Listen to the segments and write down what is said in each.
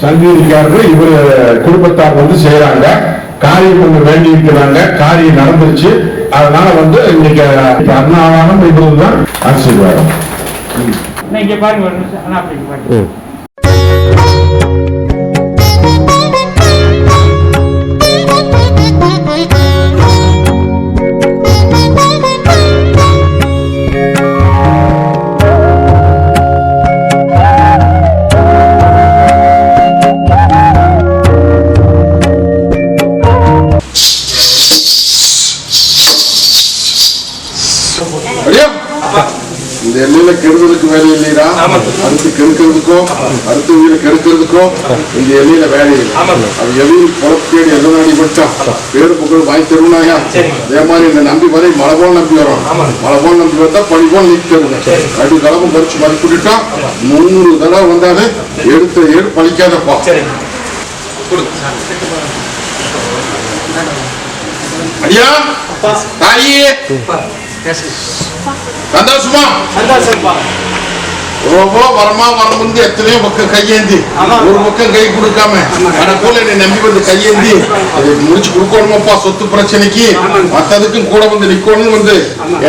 சங்கீதிக்காரர்கள் இவர் குடும்பத்தார் வந்து செய்யறாங்க. காரியம் கொஞ்சம் வேண்டி இருக்கிறாங்க, காரியம் நடந்துருச்சு. அதனால வந்து இன்னைக்கு அண்ணாவானம் இதுதான் ஆசீர்வாதம். இங்க பாருங்க. இந்த எல்லையில கெடுதலுக்கு வேலை இல்லையா? அடுத்து கெடுக்கிறதுக்கோ அடுத்த உயிரை கெடுக்கிறதுக்கோ இந்த எல்லையில வேலை இல்லை. அது எதையும் புறப்பேடி எதை நாடி பட்டான் பேரு புகழ் வாங்கி தருவனாயா? அதே மாதிரி இந்த நம்பி வரை மழை போல் நம்பி வரும். மழை போல் நம்பி வந்தா பழி போல் நீக்கி தருங்க. கடு கலமும் பறிச்சு மதிப்பிட்டுட்டா 300 தடவை வந்தாலே எடுத்த ஏடு பழிக்காதப்பா. ஐயா தாயே சந்தோஷமா ரோபோ வரமா வரமுந்து எத்தனையோ பக்கம் கையேந்தி ஒரு பக்கம் கை கொடுக்காம போல என்னை நம்பி வந்து கையேந்தி அதை முடிச்சு கொடுக்கணுமாப்பா. சொத்து பிரச்சனைக்கு மற்றதுக்கும் கூட வந்து நிக்கணும் வந்து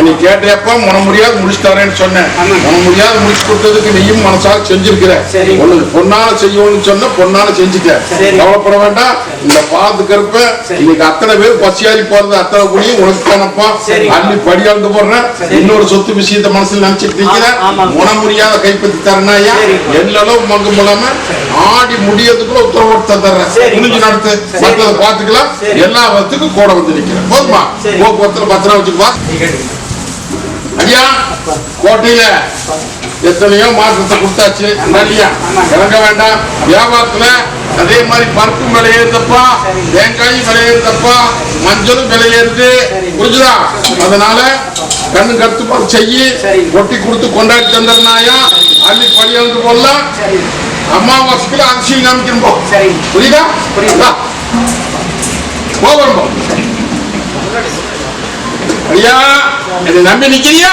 என்னை கேட்டேப்பா மன முடியாது முடிச்சு தரேன்னு சொன்னேன். மன முடியாது முடிச்சு கொடுத்ததுக்கு நீயும் மனசாக செஞ்சிருக்கிற. ஒண்ணு பொண்ணால செய்யணும்னு சொன்ன பொண்ணால செஞ்சுட்டேன். கவலைப்பட வேண்டாம். இந்த பாதுகாப்ப இன்னைக்கு அத்தனை பேர் பசியாரி போறது அத்தனை கூடியும் உனக்கு தானப்பா அள்ளி படியாந்து போடுறேன். இன்னொரு சொத்து விஷயத்த மனசுல நினைச்சிட்டு இருக்கிறேன். மன முடியாத கைப்பற்றி தரனாயா எல்லாம் மங்கு மூலமா ஆடி முடியறதுக்குள்ள உத்தரவு தர்றேன். முடிஞ்சு நடத்து மற்றதை பார்த்துக்கலாம். எல்லா வத்துக்கும் கூட வந்து நிக்கிறேன். போதுமா? போக்குவரத்துல பத்திரம் வச்சுக்குவா. ஐயா கோட்டையில எத்தனையோ மாற்றத்தை கொடுத்தாச்சு. இறங்க வேண்டாம். வியாபாரத்துல அதே மாதிரி பருப்பும் விலை ஏறுதப்பா, தேங்காயும் விலை ஏறுதப்பா, மஞ்சளும் விலை ஏறுது. புரிஞ்சுதா? அதனால கண்ணு கருத்து செய்யி ஒட்டி கொடுத்து கொண்டாடி தந்தனாயா அள்ளி படியாந்து போடலாம். அம்மாவாசைக்குள்ள அரிசி காமிக்கணும். புரியுதா? புரியுதா? போகணும். ஐயா என்னை நம்பி நிக்கிறியா?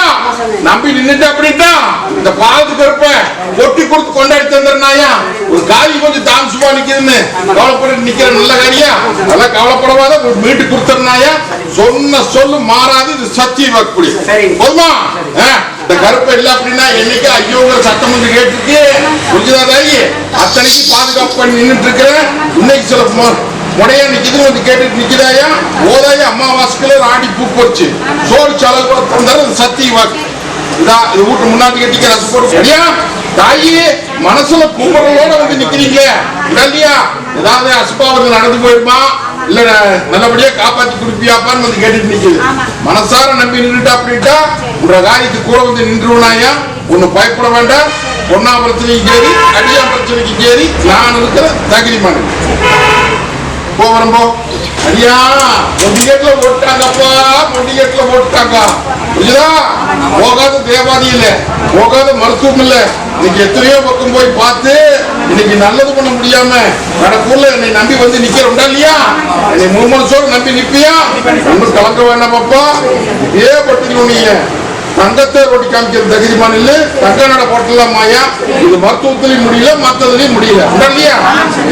நம்பி நின்னுட்டு அப்படின்னா இந்த பாலத்துக்கு இருப்ப ஒட்டி கொடுத்து கொண்டாடி தந்துருனாயா. ஒரு காரி கொஞ்சம் தாமசமா நிக்குதுன்னு கவலைப்பட நிக்கிற நல்ல காரியா? அதெல்லாம் கவலைப்படவாத மீட்டு கொடுத்துருனாயா. சொன்ன சொல்லு மாறாது. இது சத்திய வாக்குப்படி. போதுமா? இந்த கருப்பை இல்லை அப்படின்னா என்னைக்கு ஐயோங்கிற சட்டம் வந்து கேட்டுருக்கு. புரிஞ்சுதாதாயி? அத்தனைக்கு பாதுகாப்பு பண்ணி நின்றுட்டு இருக்கிறேன். இன்னைக்கு சில முறையா நிக்குது வந்து கேட்டுட்டு நிக்கிறாயா? ஓதாய அம்மாவாசைக்குள்ள ஆடி பூ போச்சு சோறு செலவு கூட தந்தாரு. சத்திய வாக்கு இதான். இது வீட்டு முன்னாடி கட்டிக்க ரசம் போட்டு சரியா? தாயே மனசுல கும்பலோட வந்து நிக்கிறீங்களே இல்லையா? ஏதாவது அசுபாவது நடந்து போயிருமா இல்ல நல்லபடியா காப்பாத்தி கொடுப்பியாப்பான்னு வந்து கேட்டுட்டு நிக்குது. மனசார நம்பி நின்றுட்டா அப்படின்ட்டா உங்க காரியத்துக்கு கூட வந்து நின்றுவனாயா. ஒண்ணு பயப்பட வேண்டாம். பொன்னா பிரச்சனைக்கு கேரி அடியா பிரச்சனைக்கு கேரி நான் இருக்கிற தகுதிமான போறம்போ. ஐயா மொண்டிகேட்ல போட்டாங்கப்பா, மொண்டிகேட்ல போட்டாங்க. புரியுதா? போகாத தேவாதி இல்ல, போகாத மருத்துவம் இல்ல. இன்னைக்கு எத்தனையோ பக்கம் போய் பார்த்து இன்னைக்கு நல்லது பண்ண முடியாம கடற்கூர்ல என்னை நம்பி வந்து நிக்கிறோம்டா இல்லையா? என்னை முழுமனசோடு நம்பி நிப்பியா? ஒன்றும் கலக்க வேண்டாமப்பா. இதே பட்டுக்கணும். நீங்க தங்கத்தை ரொட்டி காமிக்கிற தகுதிமான இல்ல. தங்க நட போட்டலாம் மாயா. இது மருத்துவத்திலையும் முடியல, மற்றதுலயும் முடியல இல்லையா?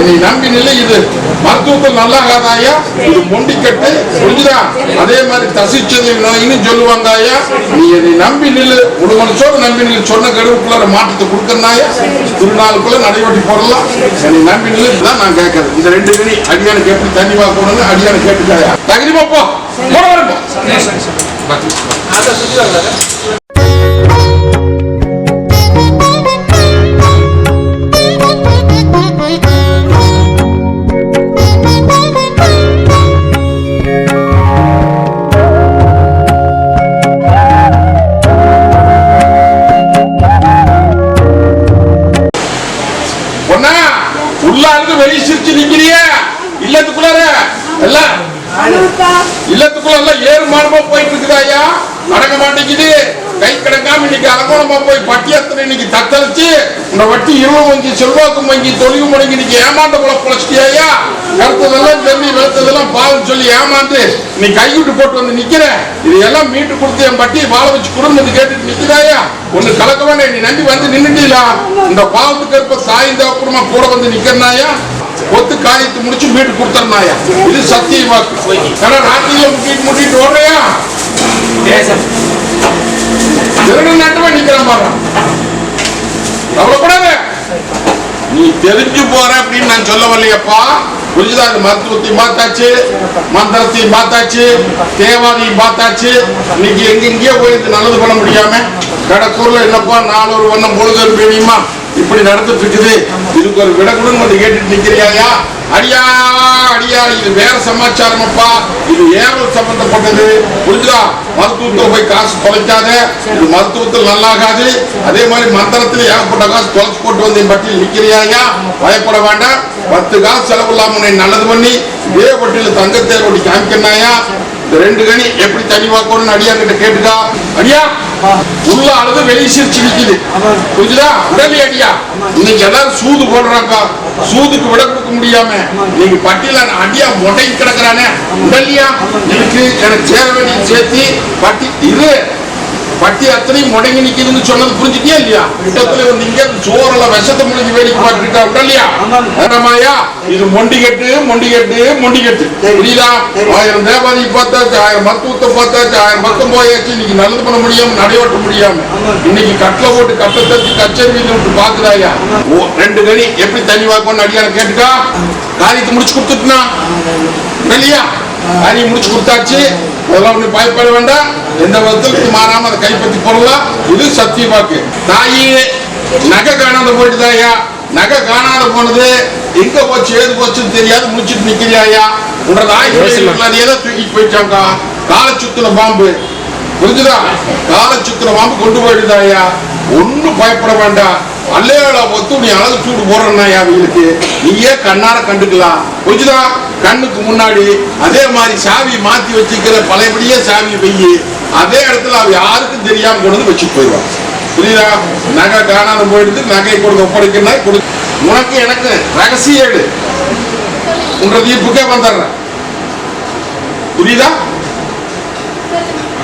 என்னை நம்பி நில்ல. இது மருத்துவத்தில் நல்லா ஆகாதாயா. இது மொண்டிக்கட்டு. புரிஞ்சுதா? அதே மாதிரி தசிச்சதை நோயின்னு சொல்லுவாங்க ஐயா. நீ என்னை நம்பி நில்லு. ஒரு மனுஷோடு நம்பி நில்லு. சொன்ன கருவுக்குள்ள மாற்றத்தை கொடுக்கறனாயா. திருநாளுக்குள்ள நடைபெட்டி போடலாம். என்னை நம்பி நில்லு தான் நான் கேட்கறது. இந்த ரெண்டு கணி அடியானுக்கு எப்படி தண்ணி வாக்கணும்னு அடியான கேட்டுக்காயா. தகுதிமா போ. உள்ளாருக்கு வெளியே சிரிச்சு நிக்கிறிய இல்லத்துக்குள்ளார எல்லாம் இல்லத்துக்குள்ள எல்லாம் ஏறு மாடமா போயிட்டு இருக்குதாயா. நடக்க மாட்டேங்குது. கை கிடக்காம இன்னைக்கு அலங்கோலமா போய் பட்டியத்துல இன்னைக்கு தத்தளிச்சு இந்த வட்டி இருபது வங்கி செல்வாக்கும் வங்கி தொழில் முடங்கி இன்னைக்கு ஏமாந்த போல பொழைச்சிட்டியா? கருத்ததெல்லாம் தெரிஞ்சு வெளுத்ததெல்லாம் பாவம் சொல்லி ஏமாந்து நீ கைவிட்டு போட்டு வந்து நிக்கிற. இதையெல்லாம் மீட்டு கொடுத்து என் பட்டியை வாழ வச்சு குடும்பத்தை கேட்டுட்டு நிக்கிறாயா? ஒண்ணு கலக்கவே நீ நம்பி வந்து நின்னுட்டீங்களா? இந்த பாவத்துக்கு இருப்ப சாய்ந்த அப்புறமா கூட வந்து நிக்கிறனாயா? ஒத்து காரியத்தை முடிச்சு மீட்டு கொடுத்தனாயா? இது சத்திய வாக்கு. ஆனா ராத்திரியில முட்டிட்டு ஓடுறியா? நட்டுவா நிக்கிறான் பாரு. கவலைப்படாத, நீ தெரிஞ்சு போற அப்படின்னு நான் சொல்ல வரலையப்பா. புரிஞ்சுதா? மருத்துவத்தையும் பார்த்தாச்சு, மந்திரத்தையும் பார்த்தாச்சு, தேவாதையும் பார்த்தாச்சு. இன்னைக்கு எங்கெங்கேயோ போயிட்டு நல்லது பண்ண முடியாம கடக்கூர்ல என்னப்பா 4 ஒரு வண்ணம் பொழுது வேணுமா இப்படி நடந்துட்டு இருக்குது. இதுக்கு ஒரு விடக்குடன் வந்து கேட்டுட்டு நிக்கிறியா? அடியா அடியா, இது வேற சமாச்சாரமப்பா, இது ஏவல் சம்பந்தப்பட்டது. புரிஞ்சுதா? மருத்துவத்தில் போய் காசு தொலைக்காத, இது மருத்துவத்தில் நல்லாகாது. அதே மாதிரி மந்திரத்தில் ஏகப்பட்ட காசு தொலைச்சு போட்டு வந்து பட்டியல் நிக்கிறியா? பயப்பட வேண்டாம். 10 காசு செலவு இல்லாம நல்லது பண்ணி இதே பட்டியல தங்கத்தேர் ஒட்டி காமிக்கனாயா? இந்த 2 கனி எப்படி தனி வாக்கணும்னு அடியா கிட்ட கேட்டுக்கா. அடியா உள்ள அழுது வெளியே சிரிச்சு நிக்குது. புரிஞ்சுதா? உடனே அடியா இன்னைக்கு எல்லாரும் சூது போடுறாங்க. சூதுக்கு விட கொடுக்க முடியாம நீங்க பட்டியல அடியா மொட்டை கிடக்குறானே. உடல்லையா எனக்கு சேர வேண்டிய சேர்த்து பட்டி இது பட்டி அத்தனையும் முடங்கி நிக்குதுன்னு சொன்னது புரிஞ்சுட்டியா இல்லையா? கிட்டத்துல வந்து சோறுல விஷத்தை முடிஞ்சு வேடிக்கை பார்த்துட்டா உடல்லையா? இது மொண்டிகட்டு மொண்டிகட்டு மொண்டிகட்டு. புரியுதா? 1000 தேவாதி பார்த்தாச்சு, 1000 மருத்துவத்தை பார்த்தாச்சு, 1000 பக்கம் போயாச்சு. இன்னைக்கு நல்லது பண்ண முடியாம நடையோட்ட முடியாம இன்னைக்கு கட்டில போட்டு கட்டை தச்சு கச்சேரி வீட்டு விட்டு பாக்குறாயா? 2 கனி எப்படி தனி வாக்கணும்னு அடியான கேட்டுக்கா. காரியத்தை முடிச்சு கொடுத்துட்டுனா இல்லையா? காரியம் முடிச்சு கொடுத்தாச்சு. அதெல்லாம் ஒண்ணு பயப்பட வேண்டாம். எந்த விதத்தில் மாறாம அதை கைப்பற்றி போடலாம். இது சத்திய வாக்கு. தாயே நகை காணாத போயிட்டுதாயா? நகை காணாத போனது எங்க போச்சு ஏது போச்சுன்னு தெரியாது முடிச்சுட்டு நிக்கிறியாயா? உன்னோட ஆயுதம் தூக்கிட்டு போயிட்டாங்க. கால சுத்தின பாம்பு. புரிஞ்சுதா? கால சுத்தின பாம்பு கொண்டு போயிடுதாயா? ஒன்னும் பயப்பட வேண்டாம். அல்லையோட ஒத்து நீ அழகு சூடு போடுறனாயா? அவங்களுக்கு நீயே கண்ணார கண்டுக்கலாம். புரிஞ்சுதா? கண்ணுக்கு முன்னாடி அதே மாதிரி சாவி மாத்தி வச்சுக்கிற பழையபடியே சாவி வெயி அதே இடத்துல அவ யாருக்கும் தெரியாம கொண்டு வச்சுட்டு போயிடுவான். புரியுதா? நகை காணாத போயிடுது. நகை கொடுத்து ஒப்படைக்கிறனா உனக்கு எனக்கு ரகசிய ஏடு உன்ற தீர்ப்புக்கே வந்துடுறேன். புரியுதா?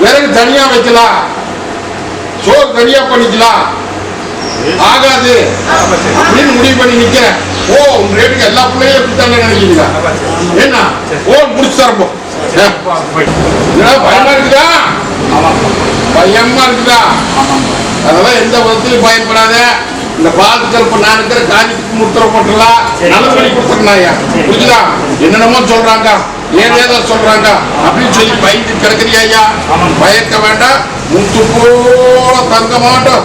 விறகு தனியா வைக்கலாம், சோறு தனியா பண்ணிக்கலாம். ஆகாது அப்படின்னு முடிவு பண்ணி நிக்கிறேன். ஓ உங்க ரேட்டுக்கு எல்லா பிள்ளையும் எப்படித்தானே நினைக்கிறீங்களா? என்ன ஓ முடிச்சு தரப்போம். பயமா இருக்குதா? பயமா இருக்குதா? அதெல்லாம் எந்த விதத்திலும் பயப்படாத. இந்த பாதுகாப்பு நான் இருக்கிற காரியத்துக்கு முத்திர போட்டுலாம் நல்லது பண்ணி கொடுத்துருந்தாயா? புரிஞ்சுதா? என்னென்னமோ சொல்றாங்க, ஏதேதோ சொல்றாங்க அப்படின்னு சொல்லி பயந்து கிடக்குறியா? பயக்க வேண்டாம். முத்து போல தங்க மாட்டோம்.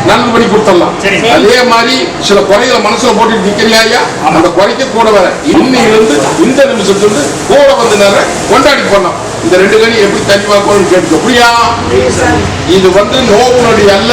நல்லது பண்ணி கொடுத்துடலாம். அதே மாதிரி சில குறைகளை மனசுல போட்டு நிக்கிறியா? அந்த குறைக்க கூட வர இன்னிலிருந்து இந்த நிமிஷத்துல கூட வந்து நேரம் கொண்டாடி போடலாம். இந்த 2 கனி எப்படி தனி வாக்கணும்னு கேட்டுக்க. புரியா? இது நோவுனுடைய அல்ல,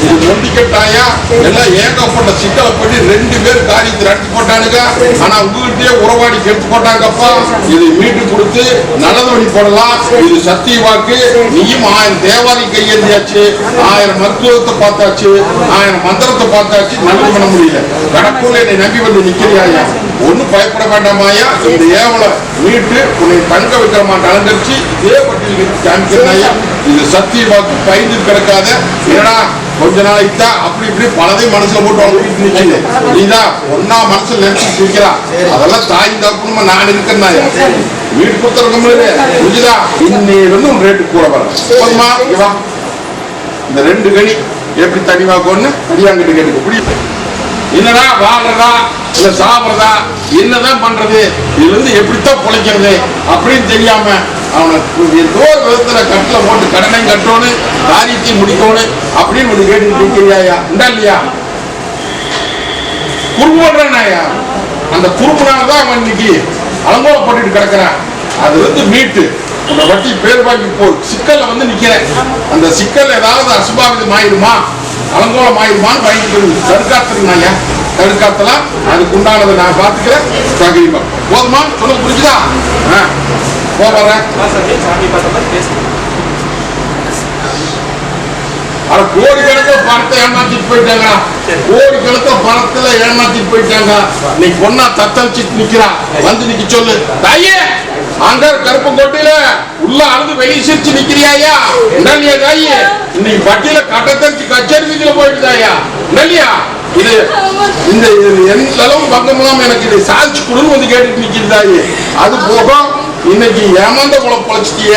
இது நொண்டிக்கட்டாயா? எல்லாம் ஏகப்பட்ட சிக்கலை பண்ணி 2 பேர் காரியத்தை நடத்தி போட்டானுங்க. ஆனா உங்ககிட்டயே உறவாடி கெடுத்து போட்டாங்கப்பா. இதை மீட்டு கொடுத்து நல்லது பண்ணி போடலாம். இது சத்திய வாக்கு. நீயும் 1000 தேவாதி கையெழுந்தியாச்சு, 1000 மருத்துவத்தை பார்த்தாச்சு, 1000 மந்திரத்தை பார்த்தாச்சு. நல்லது பண்ண முடியல. கடற்கூர்ல என்னை நம்பி வந்து நிக்கிறியாயா? ஒன்னும் பயப்பட வேண்டாமாயா? இந்த ஏவலை மீட்டு உன்னை தங்க வைக்கிற மாட்டேன் அலங்கரிச்சு இதே பட்டியல் காமிக்கிறாயா? இது சத்திய வாக்கு. பயந்து கிடக்காத. ஏன்னா கொஞ்ச நாளைக்கு தான் அப்படி இப்படி பலதையும் மனசுல போட்டு அவங்க நிக்குது. நீதா ஒன்னா மனசுல நினைச்சிட்டு நிக்கிறா. அதெல்லாம் தாய் தப்புமா நான் இருக்கிறேன்னாயா? வீட்டு கொடுத்துருக்க புரிஞ்சுதா? இன்னிலிருந்து உன் ரேட்டு கூட வர போதுமா? இந்த 2 கனி எப்படி தனி வாக்கணும்னு அடியாங்கிட்ட கேட்டுக்க. புரியுது? என்னடா வாழ்றதா இல்ல சாப்பிடுறதா என்னதான் பண்றது, இதுல இருந்து எப்படித்தான் பொழைக்கிறது அப்படின்னு தெரியாம அவனுக்கு ஏதோ ஒரு விதத்துல கட்டில போட்டு கடனையும் கட்டணும், காரியத்தையும் முடிக்கணும் அப்படின்னு ஒரு கேட்டு நிற்கிறியாயா? உண்டா இல்லையா? குறும்பு பண்றானாயா? அந்த குறும்புனாலதான் அவன் இன்னைக்கு அலங்கோல போட்டுட்டு கிடக்குறான். அது மீட்டு உங்க வட்டி பேர் வாங்கி போ சிக்கல்ல நிக்கிறேன். அந்த சிக்கல் ஏதாவது அசுபாவிதம் ஆயிடுமா, அலங்கோலம் ஆயிடுமான்னு பயந்துட்டு தடுக்காத்துருந்தாயா? தடுக்காத்தலாம். அதுக்கு உண்டானதை நான் பார்த்துக்கிறேன். தகுதிமா போதுமா? சொல்ல புரிஞ்சுதா? போறேன். அட கோடிக்கணக்கில் பணத்தை ஏமாத்திட்டு போயிட்டாங்க, கோடிக்கணக்கில் பணத்துல ஏமாத்திட்டு போயிட்டாங்க. நீ பொண்ணா தத்தளிச்சுட்டு நிக்கிறா, வந்து நிக்க சொல்லு. தாயே அங்க கருப்பங்கோட்டையில உள்ள அழுது வெளியே சிரிச்சு நிக்கிறியாயா? இல்லையா தாயே? இன்னைக்கு பட்டியல கட்டத்தரிச்சு கச்சேரி வீதியில போயிட்டுதாயா? இல்லையா? இது இந்த எந்த அளவு பங்கமெல்லாம் எனக்கு இதை சாதிச்சு கொடுன்னு வந்து கேட்டுட்டு நிக்கிறதாயே. அது போக இன்னைக்கு ஏமாந்த குளம் பொழைச்சிட்டிய,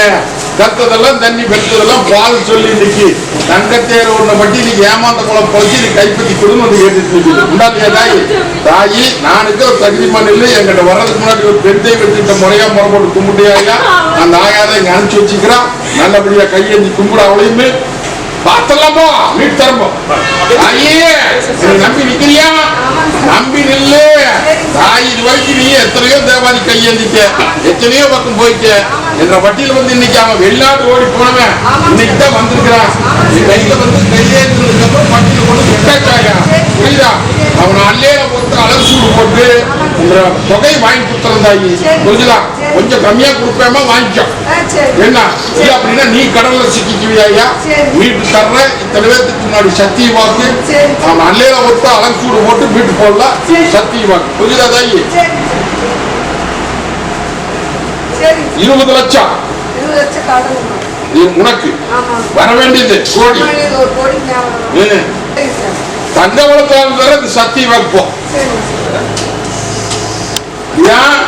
கத்ததெல்லாம் தண்ணி பெற்றதெல்லாம் பால் சொல்லி இன்னைக்கு தங்கத்தேர ஒண்ண பட்டி இன்னைக்கு ஏமாந்த குளம் பொழைச்சி நீ கைப்பற்றி கொடுன்னு வந்து கேட்டுட்டு நிக்குது. உண்டாலியா தாயி? தாயி நானுக்கு ஒரு தகுதிமான இல்லை, என்கிட்ட வர்றதுக்கு முன்னாடி ஒரு பெண் தெய்வத்திட்ட முறையா முறைப்பட்டு கும்பிட்டியா? அந்த ஆயாதை இங்க அனுப்பிச்சு வச்சுக்கிறான். நல்லபடியா கையெழுந்தி கும்பிட அவளையுமே பார்த்தலாமோ வீட்டு தரம்போ. தாயே நம்பி நிக்கிறியா? நம்பி நில்லு தாய். இது வரைக்கும் நீ எத்தனையோ தேவாதி கையேந்திக்க, எத்தனையோ பக்கம் போயிட்ட என்ற வட்டியில வந்து இன்னைக்கு அவன் வெளிநாடு ஓடி போனவன் இன்னைக்கு தான் வந்திருக்கிறான். நீ கையில வந்து கையேந்தினதுக்கு அப்புறம் வட்டியில கொண்டு விட்டாச்சாயா? புரியுதா? அவனை அல்லையில போட்டு அழகு சூடு போட்டு தொகை வாங்கி கொடுத்துருந்தாயி. புரிஞ்சுதா? கொஞ்சம் கம்மியா கொடுப்பேமா வாங்கிக்கோ. என்ன இல்ல அப்படின்னா நீ கடல்ல சிக்கிக்குவியா? வீட்டு தர்ற இத்தனை பேருக்கு முன்னாடி சத்திய வாக்கு அவன் அல்லையில ஒருத்த அழகு சூடு போட்டு வீட்டு போடலாம். சத்திய வாக்கு. புரியுதா தாயி? 20 லட்சம் உனக்கு வர வேண்டியது கோடி. தங்கவளத்தால் சத்திய வாக்கு. ஏன்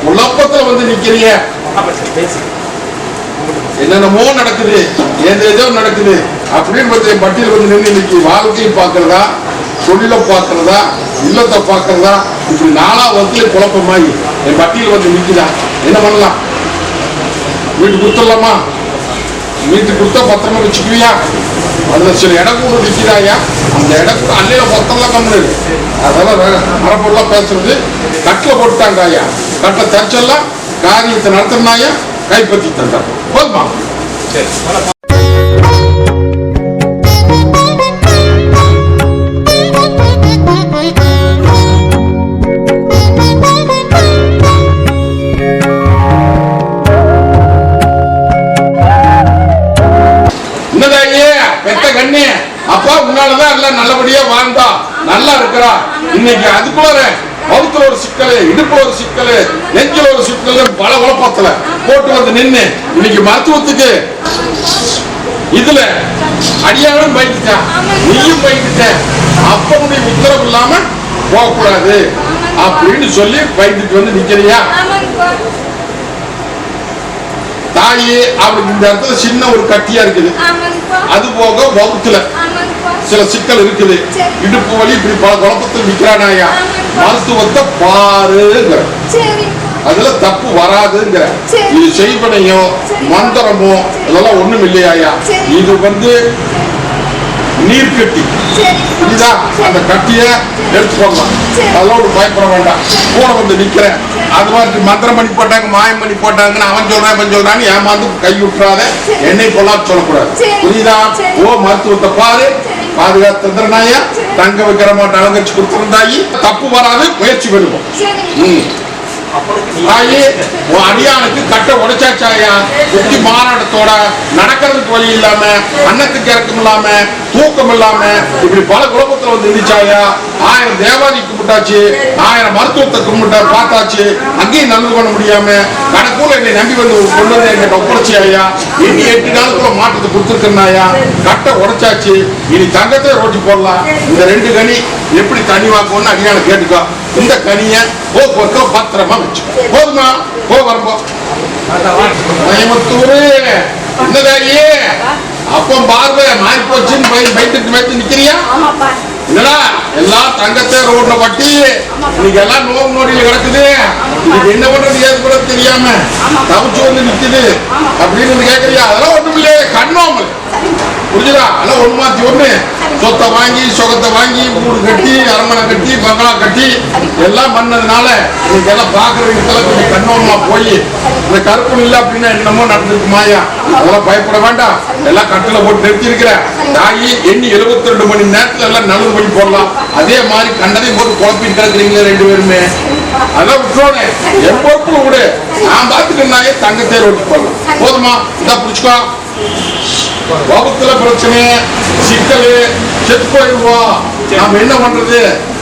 குழப்பத்துல வந்து நிக்கிறிய? என்னென்னமோ நடக்குது, ஏதோ நடக்குது அப்படின்னு பட்டியல் வந்து நின்று இன்னைக்கு வாழ்க்கையை பார்க்கறதா, தொழில பார்க்கறதா, இல்லத்தை பார்க்கறதா, இப்படி 4ஆம் வகுப்புல குழப்பமாயி என் பட்டியல் வந்து நிக்குதா? என்ன பண்ணலாம்? வீட்டு கொடுத்துடலாமா? வீட்டுக்கு கொடுத்தா பத்திரமா வச்சுக்குவியா? அதுல சில இடம் கூட நிற்கிறாயா? அந்த இடம் கூட அல்லையில மொத்தம்லாம் கம்மி. அதெல்லாம் மரப்பொருளாம் பேசுறது. கட்டில் போட்டுட்டாங்க ஐயா, கட்டை தச்செல்லாம் காரியத்தை நடத்தினாயா கைப்பற்றி தந்தார். போதுமா? அப்பா முன்னாலதான் எல்லாம் நல்லபடியா வாழ்ந்தா நல்லா இருக்கிறா. இன்னைக்கு அதுக்குள்ள வகுத்துல ஒரு சிக்கல், இடுப்புல ஒரு சிக்கல், நெஞ்சில ஒரு சிக்கல், பல குழப்பத்துல போட்டு வந்து நின்று இன்னைக்கு மருத்துவத்துக்கு இதுல அடியானும் பயந்துட்டான், நீயும் பயந்துட்ட. அப்பனுடைய உத்தரவு இல்லாம போகக்கூடாது அப்படின்னு சொல்லி பயந்துட்டு வந்து நிக்கிறியா? தாயி அவளுக்கு இந்த இடத்துல சின்ன ஒரு கட்டியா இருக்குது. அது போக வகுத்துல சில சிக்கல் இருக்குது. இடுப்பு வலி இப்படி பல குழப்பத்தில் நிக்கிறானாயா? மருத்துவத்தை பாருங்கிற, அதுல தப்பு வராதுங்கிற. இது செய்வனையோ மந்திரமோ இதெல்லாம் ஒண்ணும் இல்லையாயா? இது வந்து நீர்க்கட்டி. புரியுதா? அந்த கட்டிய எடுத்து போடலாம், அதோட பயப்பட வேண்டாம். கூட வந்து நிக்கிறேன். அது மாதிரி மந்திரம் பண்ணி போட்டாங்க, மாயம் பண்ணி போட்டாங்கன்னு அவன் சொல்றான்னு ஏமாந்து கை விட்டுறாத. என்னை பொல்லாது சொல்லக்கூடாது. புரியுதா? ஓ மருத்துவத்தை பாரு, பாதுகாத்து தந்துருந்தாயா? தங்க வைக்கிற மாட்டேன் அலங்கரிச்சு கொடுத்துருந்தாயி. தப்பு வராது, முயற்சி பண்ணுவோம். தாயி உன் அடியானுக்கு கட்ட உடைச்சாச்சாயா? புத்தி மாறாட்டத்தோட நடக்கிறதுக்கு வழி இல்லாம, அன்னத்துக்கு இறக்கம் இல்லாம, தூக்கம் இல்லாம, இப்படி பல குழப்பத்துல வந்து இருந்துச்சாயா? 1000 தேவாதி கும்பிட்டாச்சு, 1000 மருத்துவத்தை கும்பிட்ட பார்த்தாச்சு, அங்கேயும் நல்லது பண்ண முடியாம கணக்கூட என்னை நம்பி வந்து கொண்டு வந்து என்கிட்ட ஒப்படைச்சியாயா? இனி 8 நாளுக்குள்ள மாற்றத்தை கொடுத்துருக்கனாயா? கட்ட உடைச்சாச்சு, இனி தங்கத்தை ரோட்டி போடலாம். இந்த 2 கனி எப்படி தனி வாக்கும்னு அடியான கேட்டுக்கோ. இந்த கனிய போக்குவரத்துல பத்திரமா வச்சு போதுமா? போ வரப்போ கோயம்புத்தூர் என்னதாயே அப்போ பார்வை மாறி போச்சுன்னு பயிட்டு நிக்கிறியா? என்னடா எல்லாம் தங்கத்தை ரோட்ல பட்டி இன்னைக்கு எல்லாம் நோவு நோடியில கிடக்குது. இதுக்கு என்ன பண்றது ஏது கூட தெரியாம தவிச்சு வந்து நிக்குது அப்படின்னு கேட்கறியா? அதெல்லாம் ஒண்ணும் இல்லையே, கண்ணோமல். புரிஞ்சுதா? அதெல்லாம் ஒண்ணு மாத்தி ஒண்ணு. சொத்தை வாங்கி சொகத்தை வாங்கி வீடு கட்டி அரண்மனை கட்டி பங்களா கட்டி எல்லாம் பண்ணதுனால இன்னைக்கு எல்லாம் பாக்குறவங்க கொஞ்சம் கண்ணோமா போய் இந்த கருப்பு இல்லை அப்படின்னா என்னமோ நடந்திருக்கு மாயா. அதெல்லாம் பயப்பட வேண்டாம். எல்லாம் கட்டில போட்டு நிறுத்தி இருக்கிற தாயி எண்ணி 72 மணி நேரத்துல எல்லாம் நல்லது பண்ணி போடலாம். அதே மாதிரி கண்டதையும் போட்டு குழப்பிட்டு இருக்கிறீங்களே 2 பேருமே. அதான் விட்டுறோனே, என் பொறுப்புல விடு. நான் பார்த்துக்கிறேன். தங்கத்தை ஓட்டு போடலாம். போதுமா? இதான் பிடிச்சுக்கோ. வகுத்துல பிரச்சனை சிக்கல் செத்து போயிடுவோம் நாம என்ன பண்றது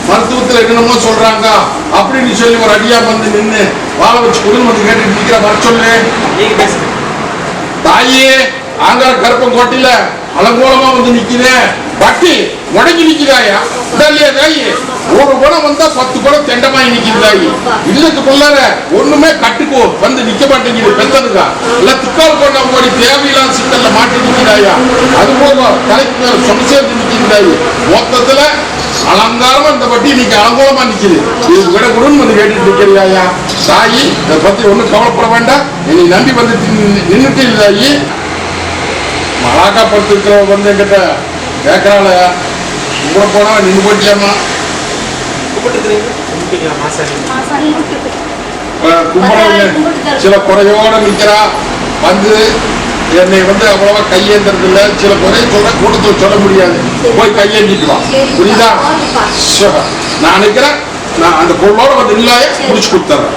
மருத்துவத்துல என்னமோ சொல்றாங்க அப்படின்னு சொல்லி ஒரு அடியா வந்து நின்று வாழ வச்சு கொடுன்னு வந்து கேட்டுட்டு நிக்கிற வர சொல்லு தாயே ஆங்கார கருப்பம் கோட்டையில அலங்கோலமா வந்து நிக்கிறேன் பட்டி முடங்கி நிக்கிறாயா இல்லையா தாயி ஒரு குடம் வந்தா 10 குடம் தெண்டமாயி நிக்குது தாயி இல்லத்துக்குள்ளார ஒண்ணுமே கட்டுக்கோ வந்து நிக்க மாட்டேங்குது பெத்ததுக்கா இல்ல திக்கால் கொண்ட ஓடி தேவையில்லாத சிக்கல்ல மாட்டி நிக்கிறாயா அது போக தலைக்கு மேல சொன்ன சேர்ந்து நிக்குது தாயி மொத்தத்துல அலங்காரமா இந்த பட்டி இன்னைக்கு அலங்கோலமா நிக்குது இது விட குடுன்னு வந்து கேட்டுட்டு நிக்கிறியாயா தாயி இதை பத்தி ஒண்ணும் கவலைப்பட வேண்டாம் என்னை நம்பி வந்து நின்றுட்டு இல்லை தாயி மலாக்கா படுத்துக்கிறவங்க வந்து என்கிட்ட கேட்கறாள் கூட போனா நின்று போட்டியாமா கும்பிட சில குறையோட நிக்கிறா வந்து என்னை வந்து அவ்வளவா கையேந்திரது இல்லை சில குறைய சொல்ற கூட்டத்தில் சொல்ல முடியாது போய் கையேந்திக்குவா புரியுதா நான் நினைக்கிறேன் நான் அந்த பொருளோட வந்து இல்லாய முடிச்சு கொடுத்துறேன்